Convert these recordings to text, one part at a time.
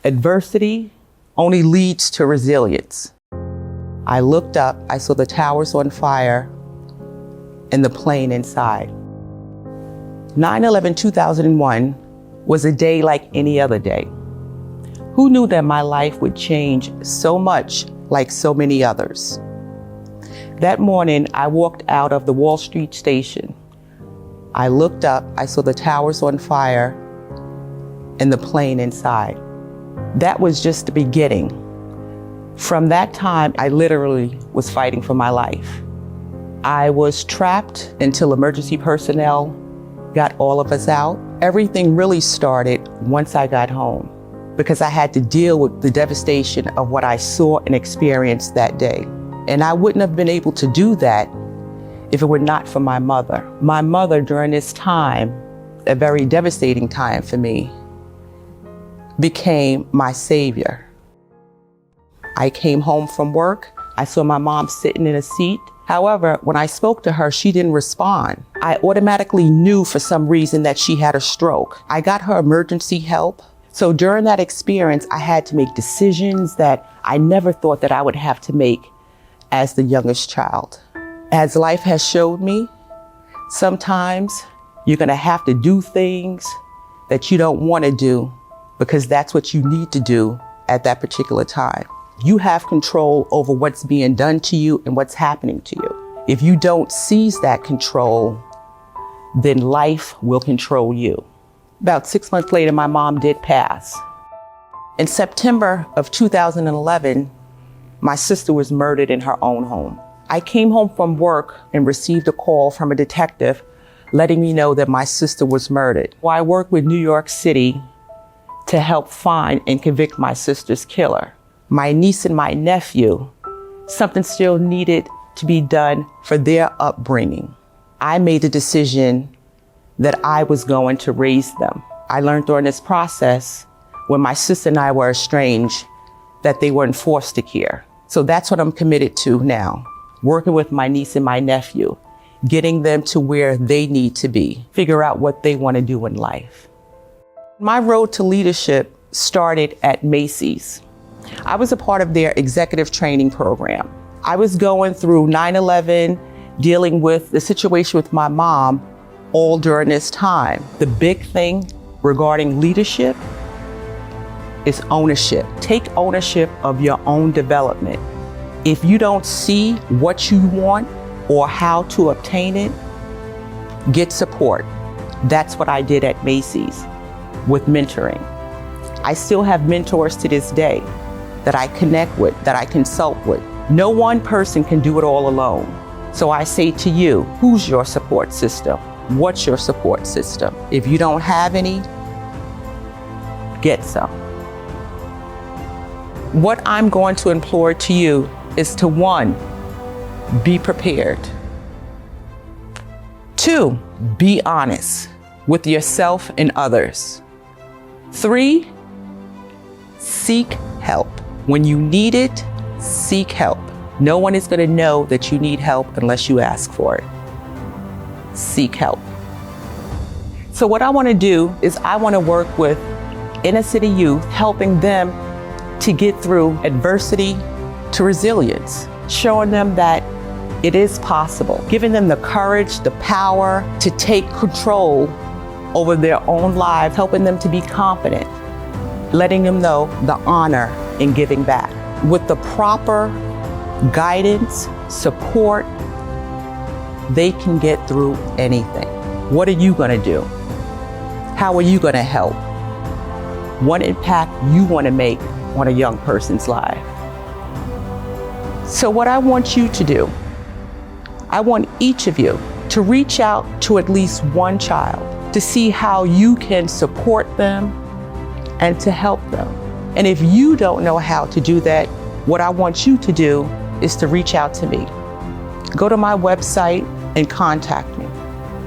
Adversity only leads to resilience. I looked up, I saw the towers on fire and the plane inside. 9/11/2001 was a day like any other day. Who knew that my life would change so much like so many others? That morning, I walked out of the Wall Street station. I looked up, I saw the towers on fire and the plane inside. That was just the beginning. From that time, I literally was fighting for my life. I was trapped until emergency personnel got all of us out. Everything really started once I got home because I had to deal with the devastation of what I saw and experienced that day. And I wouldn't have been able to do that if it were not for my mother. My mother, during this time, a very devastating time for me, became my savior. I came home from work. I saw my mom sitting in a seat. However, when I spoke to her, she didn't respond. I automatically knew for some reason that she had a stroke. I got her emergency help. So during that experience, I had to make decisions that I never thought that I would have to make as the youngest child. As life has showed me, sometimes you're gonna have to do things that you don't wanna do because that's what you need to do at that particular time. You have control over what's being done to you and what's happening to you. If you don't seize that control, then life will control you. About 6 months later, my mom did pass. In September of 2011, my sister was murdered in her own home. I came home from work and received a call from a detective letting me know that my sister was murdered. Well, I worked with New York City to help find and convict my sister's killer. My niece and my nephew, something still needed to be done for their upbringing. I made the decision that I was going to raise them. I learned during this process, when my sister and I were estranged, that they were in foster care. So that's what I'm committed to now, working with my niece and my nephew, getting them to where they need to be, figure out what they want to do in life. My road to leadership started at Macy's. I was a part of their executive training program. I was going through 9/11, dealing with the situation with my mom all during this time. The big thing regarding leadership is ownership. Take ownership of your own development. If you don't see what you want or how to obtain it, get support. That's what I did at Macy's with mentoring. I still have mentors to this day that I connect with, that I consult with. No one person can do it all alone. So I say to you, who's your support system? What's your support system? If you don't have any, get some. What I'm going to implore to you is to 1, be prepared. 2, be honest with yourself and others. 3, seek help. When you need it, seek help. No one is going to know that you need help unless you ask for it. Seek help. So what I want to do is I want to work with inner city youth, helping them to get through adversity to resilience, showing them that it is possible, giving them the courage, the power to take control over their own lives, helping them to be confident, letting them know the honor in giving back. With the proper guidance, support, they can get through anything. What are you going to do? How are you going to help? What impact you want to make on a young person's life? So what I want you to do, I want each of you to reach out to at least one child to see how you can support them and to help them. And if you don't know how to do that, what I want you to do is to reach out to me. Go to my website and contact me.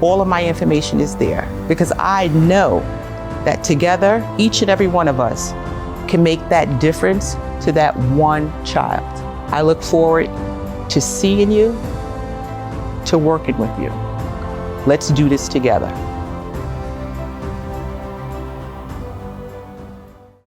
All of my information is there because I know that together, each and every one of us can make that difference to that one child. I look forward to seeing you, to working with you. Let's do this together.